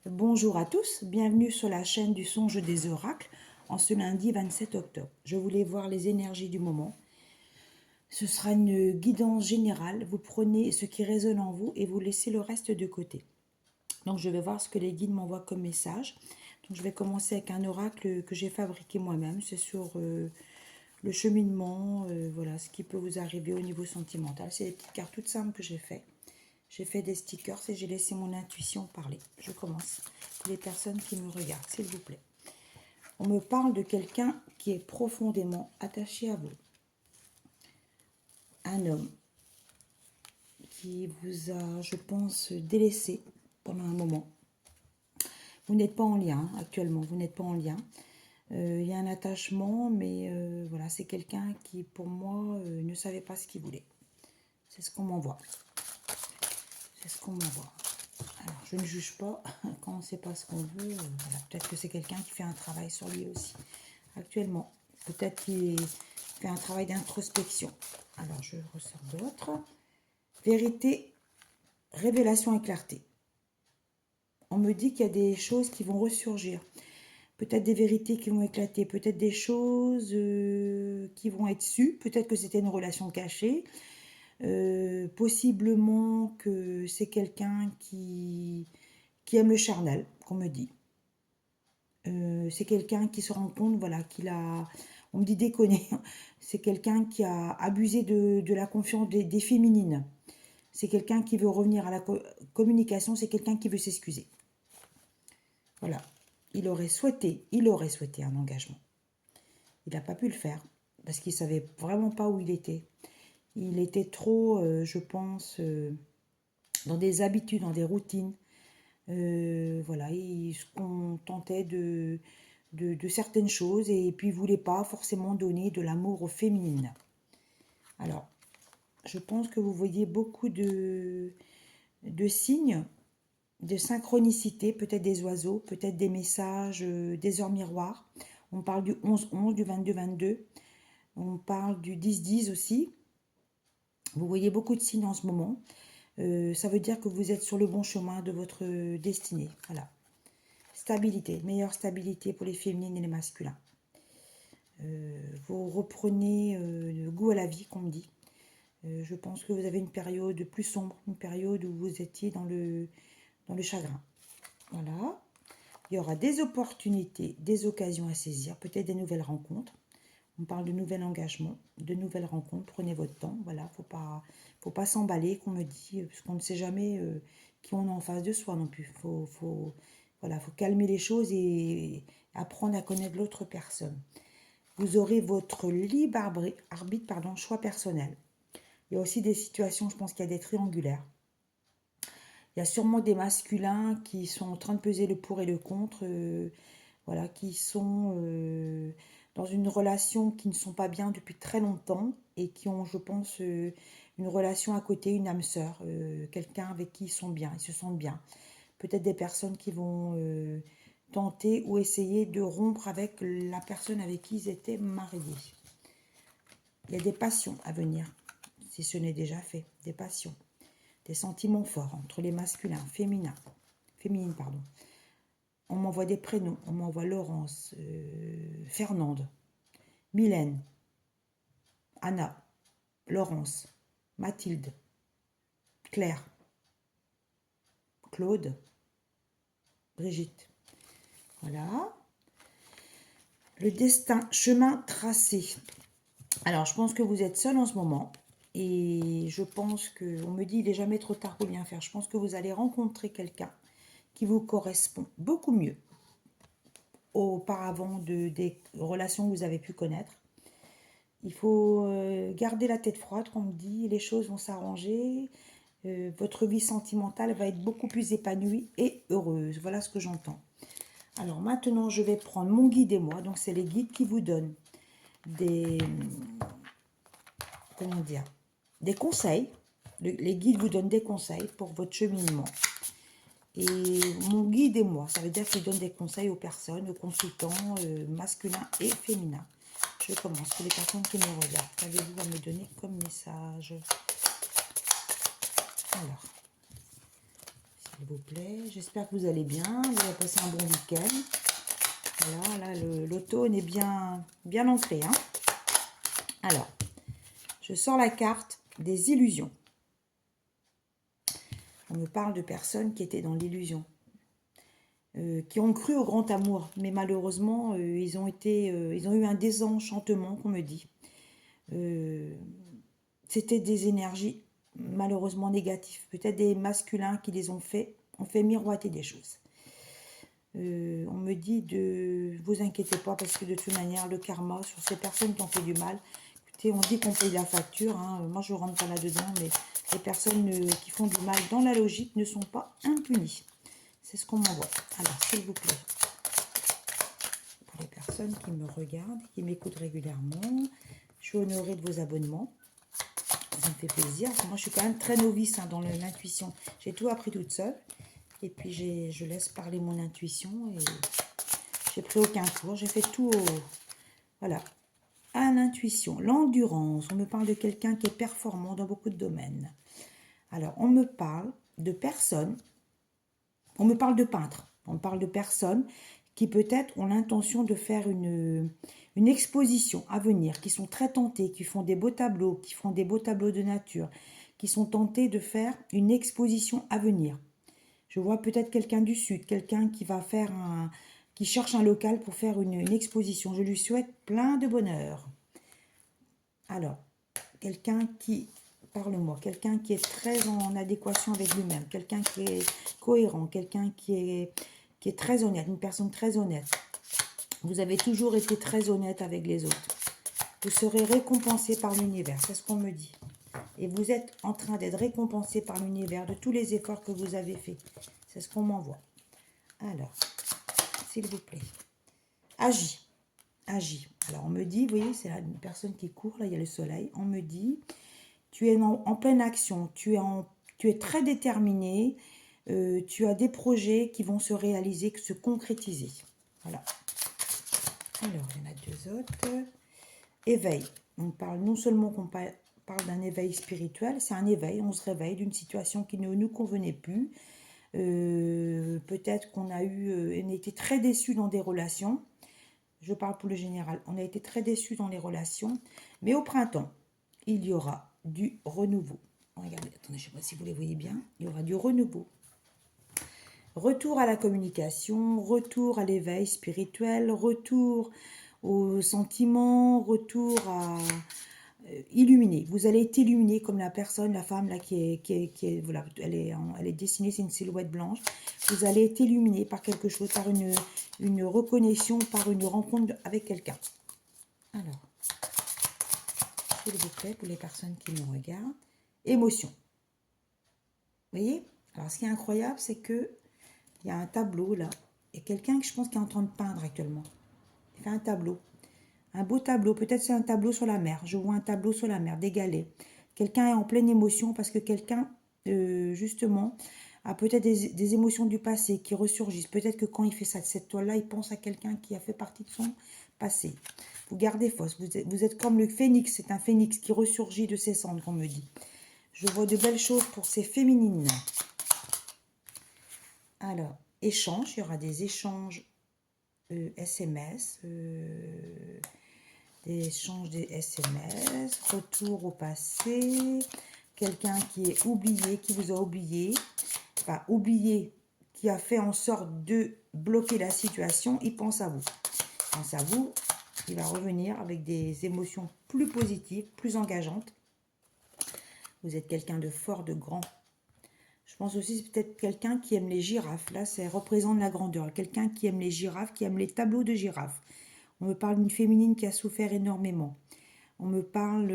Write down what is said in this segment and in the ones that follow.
Bonjour à tous, bienvenue sur la chaîne du songe des oracles en ce lundi 27 octobre. Je voulais voir les énergies du moment. Ce sera une guidance générale. Vous prenez ce qui résonne en vous et vous laissez le reste de côté. Donc je vais voir ce que les guides m'envoient comme message. Donc je vais commencer avec un oracle que j'ai fabriqué moi-même. C'est sur le cheminement, voilà, ce qui peut vous arriver au niveau sentimental. C'est des petites cartes toutes simples que j'ai fait. J'ai fait des stickers et j'ai laissé mon intuition parler. Je commence. Pour les personnes qui me regardent, s'il vous plaît. On me parle de quelqu'un qui est profondément attaché à vous. Un homme qui vous a, je pense, délaissé pendant un moment. Vous n'êtes pas en lien actuellement, vous n'êtes pas en lien. Il y a un attachement, mais voilà, c'est quelqu'un qui, pour moi, ne savait pas ce qu'il voulait. C'est ce qu'on m'envoie. C'est ce qu'on m'envoie. Alors, je ne juge pas quand on ne sait pas ce qu'on veut. Voilà. Peut-être que c'est quelqu'un qui fait un travail sur lui aussi, actuellement. Peut-être qu'il fait un travail d'introspection. Alors, je ressors d'autres. Vérité, révélation et clarté. On me dit qu'il y a des choses qui vont ressurgir. Peut-être des vérités qui vont éclater. Peut-être des choses qui vont être sues. Peut-être que c'était une relation cachée. Possiblement que c'est quelqu'un qui aime le charnel, qu'on me dit. C'est quelqu'un qui se rend compte, voilà, qu'il a, on me dit déconner, c'est quelqu'un qui a abusé de la confiance des féminines. C'est quelqu'un qui veut revenir à la communication, c'est quelqu'un qui veut s'excuser. Voilà, il aurait souhaité un engagement. Il n'a pas pu le faire, parce qu'il ne savait vraiment pas où il était. Il était trop, je pense, dans des habitudes, dans des routines. Voilà, il se contentait de certaines choses et puis il ne voulait pas forcément donner de l'amour aux féminines. Alors, je pense que vous voyez beaucoup de signes, de synchronicité, peut-être des oiseaux, peut-être des messages, des heures miroirs. On parle du 11-11, du 22-22. On parle du 10-10 aussi. Vous voyez beaucoup de signes en ce moment. Ça veut dire que vous êtes sur le bon chemin de votre destinée. Voilà. Stabilité, meilleure stabilité pour les féminines et les masculins. Vous reprenez le goût à la vie, comme on dit. Je pense que vous avez une période plus sombre, une période où vous étiez dans le chagrin. Voilà. Il y aura des opportunités, des occasions à saisir, peut-être des nouvelles rencontres. On parle de nouvel engagement, de nouvelles rencontres. Prenez votre temps. Voilà, faut pas s'emballer, qu'on me dit, parce qu'on ne sait jamais qui on a en face de soi non plus. Voilà, faut calmer les choses et apprendre à connaître l'autre personne. Vous aurez votre libre arbitre, pardon, choix personnel. Il y a aussi des situations, je pense qu'il y a des triangulaires. Il y a sûrement des masculins qui sont en train de peser le pour et le contre, voilà, qui sont dans une relation qui ne sont pas bien depuis très longtemps et qui ont, je pense, une relation à côté, une âme sœur, quelqu'un avec qui ils sont bien, ils se sentent bien. Peut-être des personnes qui vont tenter ou essayer de rompre avec la personne avec qui ils étaient mariés. Il y a des passions à venir, si ce n'est déjà fait, des passions, des sentiments forts entre les masculins, féminines, pardon. On m'envoie des prénoms, on m'envoie Laurence, Fernande, Mylène, Anna, Laurence, Mathilde, Claire, Claude, Brigitte. Voilà. Le destin, chemin tracé. Alors, je pense que vous êtes seul en ce moment. Et je pense que, on me dit, il n'est jamais trop tard pour bien faire. Je pense que vous allez rencontrer quelqu'un qui vous correspond beaucoup mieux auparavant des relations que vous avez pu connaître. Il faut garder la tête froide, comme on dit, les choses vont s'arranger. Votre vie sentimentale va être beaucoup plus épanouie et heureuse. Voilà ce que j'entends. Alors maintenant, je vais prendre mon guide et moi. Donc, c'est les guides qui vous donnent des... Comment dire, des conseils. Les guides vous donnent des conseils pour votre cheminement. Et mon guide et moi, ça veut dire qu'il donne des conseils aux personnes, aux consultants masculins et féminins. Je commence pour les personnes qui me regardent. Qu'avez-vous à me donner comme message? Alors, s'il vous plaît. J'espère que vous allez bien, vous avez passé un bon week-end. Voilà, là, l'automne est bien ancré. Hein. Alors, je sors la carte des illusions. On me parle de personnes qui étaient dans l'illusion, qui ont cru au grand amour, mais malheureusement, ils ont eu un désenchantement, qu'on me dit. C'était des énergies malheureusement négatives, peut-être des masculins qui les ont fait miroiter des choses. On me dit de vous inquiétez pas parce que de toute manière le karma sur ces personnes qui ont fait du mal, écoutez, on dit qu'on paye la facture, hein. Moi je rentre pas là-dedans, mais les personnes qui font du mal dans la logique ne sont pas impunies. C'est ce qu'on m'envoie. Alors s'il vous plaît, pour les personnes qui me regardent, qui m'écoutent régulièrement, je suis honorée de vos abonnements. Ça me fait plaisir. Moi, je suis quand même très novice hein, dans l'intuition. J'ai tout appris toute seule. Et puis, je laisse parler mon intuition. Et j'ai pris aucun cours. J'ai fait tout voilà, à l'intuition. L'endurance. On me parle de quelqu'un qui est performant dans beaucoup de domaines. Alors, on me parle de personnes. On me parle de peintres. On me parle de personnes qui peut-être ont l'intention de faire une exposition à venir, qui sont très tentés, qui font des beaux tableaux, qui font des beaux tableaux de nature, qui sont tentés de faire une exposition à venir. Je vois peut-être quelqu'un du Sud, quelqu'un qui va faire qui cherche un local pour faire une exposition. Je lui souhaite plein de bonheur. Alors, quelqu'un qui, parle-moi, quelqu'un qui est très en adéquation avec lui-même, quelqu'un qui est cohérent, quelqu'un qui est très honnête, une personne très honnête. Vous avez toujours été très honnête avec les autres. Vous serez récompensé par l'univers, c'est ce qu'on me dit. Et vous êtes en train d'être récompensé par l'univers de tous les efforts que vous avez faits. C'est ce qu'on m'envoie. Alors, s'il vous plaît, agis. Agis. Alors, on me dit, vous voyez, c'est une personne qui court, là, il y a le soleil. On me dit, tu es en pleine action, tu es très déterminé, tu as des projets qui vont se réaliser, se concrétiser. Voilà. Alors, il y en a deux autres. Éveil. On parle non seulement qu'on parle d'un éveil spirituel, c'est un éveil, on se réveille d'une situation qui ne nous convenait plus. Peut-être qu'on a été très déçus dans des relations. Je parle pour le général. On a été très déçus dans les relations. Mais au printemps, il y aura du renouveau. Regardez, attendez, je ne sais pas si vous les voyez bien. Il y aura du renouveau. Retour à la communication, retour à l'éveil spirituel, retour aux sentiments, retour à illuminer. Vous allez être illuminé comme la personne, la femme là qui est voilà, elle est dessinée, c'est une silhouette blanche. Vous allez être illuminé par quelque chose, par une reconnexion, par une rencontre avec quelqu'un. Alors, s'il vous plaît, pour les personnes qui me regardent, émotion. Vous voyez? Alors, ce qui est incroyable, c'est que il y a un tableau là. Il y a quelqu'un que je pense qui est en train de peindre actuellement. Il fait un tableau. Un beau tableau. Peut-être c'est un tableau sur la mer. Je vois un tableau sur la mer, des galets. Quelqu'un est en pleine émotion parce que quelqu'un, justement, a peut-être des émotions du passé qui ressurgissent. Peut-être que quand il fait cette toile-là, il pense à quelqu'un qui a fait partie de son passé. Vous gardez fausse. Vous êtes comme le phénix. C'est un phénix qui ressurgit de ses cendres, on me dit. Je vois de belles choses pour ces féminines. Alors, échange, il y aura des échanges SMS, des échanges des SMS, retour au passé, quelqu'un qui est oublié, qui vous a oublié, enfin oublié, qui a fait en sorte de bloquer la situation, il pense à vous. Il pense à vous, il va revenir avec des émotions plus positives, plus engageantes. Vous êtes quelqu'un de fort, de grand. Je pense aussi c'est peut-être quelqu'un qui aime les girafes. Là, ça représente la grandeur. Quelqu'un qui aime les girafes, qui aime les tableaux de girafes. On me parle d'une féminine qui a souffert énormément. On me parle,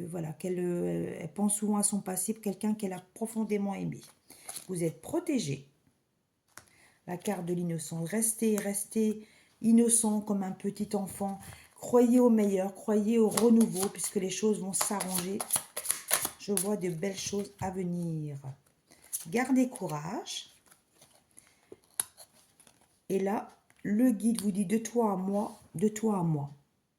voilà, qu'elle elle pense souvent à son passé, quelqu'un qu'elle a profondément aimé. Vous êtes protégé. La carte de l'innocence. Restez innocent comme un petit enfant. Croyez au meilleur, croyez au renouveau, puisque les choses vont s'arranger. Je vois de belles choses à venir. Gardez courage. Et là, le guide vous dit de toi à moi, de toi à moi.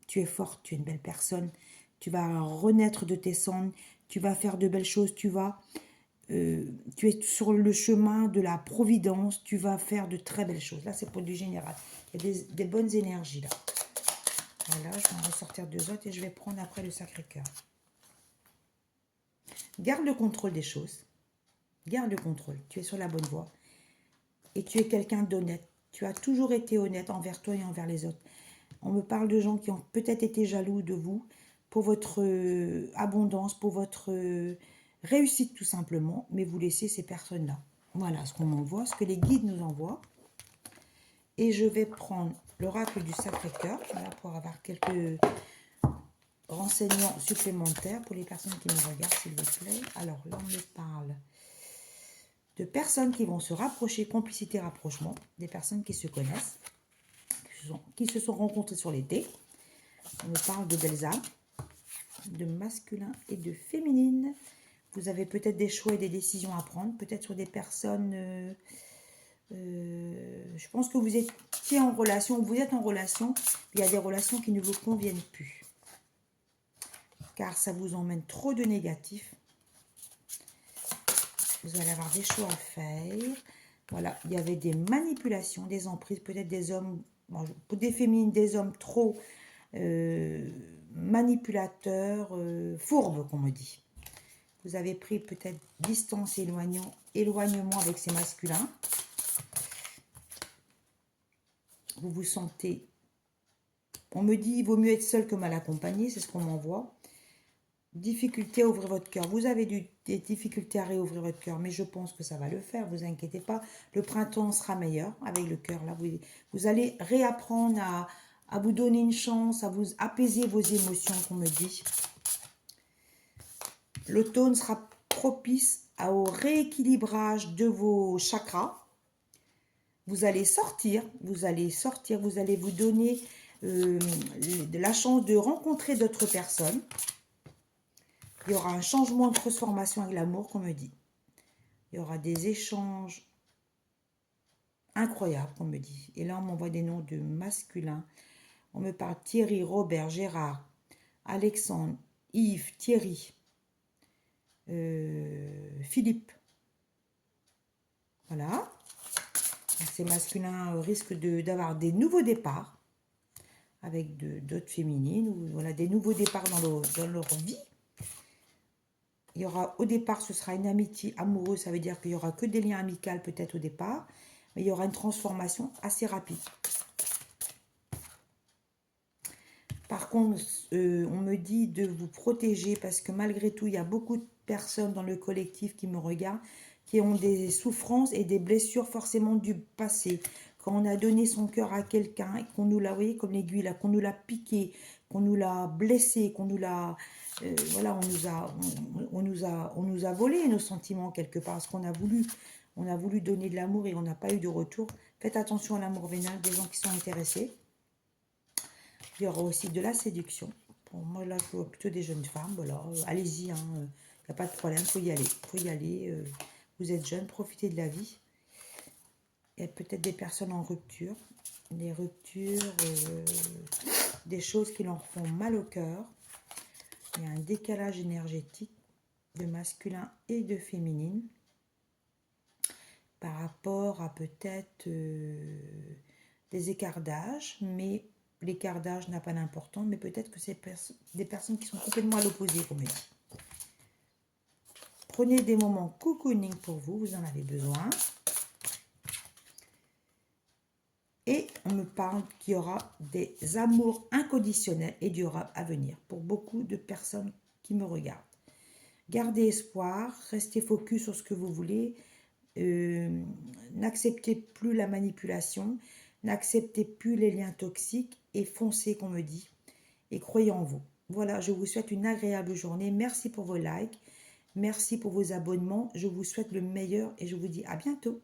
Tu es forte, tu es une belle personne. Tu vas renaître de tes cendres. Tu vas faire de belles choses. Tu vas tu es sur le chemin de la providence, tu vas faire de très belles choses. Là, c'est pour du général. Il y a des bonnes énergies là. Voilà, je vais en ressortir 2 autres et je vais prendre après le Sacré-Cœur. Garde le contrôle des choses. Garde le contrôle. Tu es sur la bonne voie. Et tu es quelqu'un d'honnête. Tu as toujours été honnête envers toi et envers les autres. On me parle de gens qui ont peut-être été jaloux de vous pour votre abondance, pour votre réussite tout simplement. Mais vous laissez ces personnes-là. Voilà ce qu'on m'envoie, ce que les guides nous envoient. Et je vais prendre l'oracle du Sacré-Cœur, voilà, pour avoir quelques renseignements supplémentaires pour les personnes qui me regardent, s'il vous plaît. Alors là, on me parle de personnes qui vont se rapprocher, complicité, rapprochement, des personnes qui se connaissent, qui se sont rencontrées sur l'été. On me parle de belles âmes, de masculin et de féminine. Vous avez peut-être des choix et des décisions à prendre, peut-être sur des personnes... je pense que vous étiez en relation, vous êtes en relation, il y a des relations qui ne vous conviennent plus. Car ça vous emmène trop de négatifs. Vous allez avoir des choix à faire. Voilà, il y avait des manipulations, des emprises, peut-être des hommes, pour des féminines, des hommes trop manipulateurs, fourbes, qu'on me dit. Vous avez pris peut-être distance, éloignement avec ces masculins. Vous vous sentez... On me dit, il vaut mieux être seul que mal accompagné, c'est ce qu'on m'envoie. Difficulté à ouvrir votre cœur. Vous avez des difficultés à réouvrir votre cœur, mais je pense que ça va le faire, vous inquiétez pas. Le printemps sera meilleur avec le cœur. Là, vous allez réapprendre à vous donner une chance, à vous apaiser vos émotions, qu'on me dit. L'automne sera propice au rééquilibrage de vos chakras. Vous allez sortir, vous allez vous donner la chance de rencontrer d'autres personnes. Il y aura un changement de transformation avec l'amour, qu'on me dit. Il y aura des échanges incroyables, qu'on me dit. Et là, on m'envoie des noms de masculins. On me parle Thierry, Robert, Gérard, Alexandre, Yves, Thierry, Philippe. Voilà. Ces masculins risquent d'avoir des nouveaux départs avec d'autres féminines, ou voilà, des nouveaux départs dans leur vie. Il y aura, au départ, ce sera une amitié amoureuse, ça veut dire qu'il n'y aura que des liens amicaux peut-être au départ, mais il y aura une transformation assez rapide. Par contre, on me dit de vous protéger parce que malgré tout, il y a beaucoup de personnes dans le collectif qui me regardent, qui ont des souffrances et des blessures forcément du passé. Quand on a donné son cœur à quelqu'un et qu'on nous l'a, vous voyez, comme l'aiguille là, qu'on nous l'a piqué, qu'on nous l'a blessé, qu'on nous l'a... voilà, on nous a volé nos sentiments quelque part, parce qu'on a voulu donner de l'amour et on n'a pas eu de retour. Faites attention à l'amour vénal des gens qui sont intéressés. Il y aura aussi de la séduction. Pour moi, là, je vois plutôt des jeunes femmes. Voilà, allez-y, hein, il n'y a pas de problème, il faut y aller. Faut y aller. Vous êtes jeune, profitez de la vie. Il y a peut-être des personnes en rupture. Des ruptures, des choses qui leur font mal au cœur. Il y a un décalage énergétique de masculin et de féminine par rapport à peut-être des écarts d'âge, mais l'écart d'âge n'a pas d'importance, mais peut-être que c'est des personnes qui sont complètement à l'opposé, comme je dis. Prenez des moments cocooning pour vous, vous en avez besoin. Et on me parle qu'il y aura des amours inconditionnels et durables à venir pour beaucoup de personnes qui me regardent. Gardez espoir, restez focus sur ce que vous voulez. N'acceptez plus la manipulation, n'acceptez plus les liens toxiques et foncez, qu'on me dit, et croyez en vous. Voilà, je vous souhaite une agréable journée. Merci pour vos likes, merci pour vos abonnements. Je vous souhaite le meilleur et je vous dis à bientôt.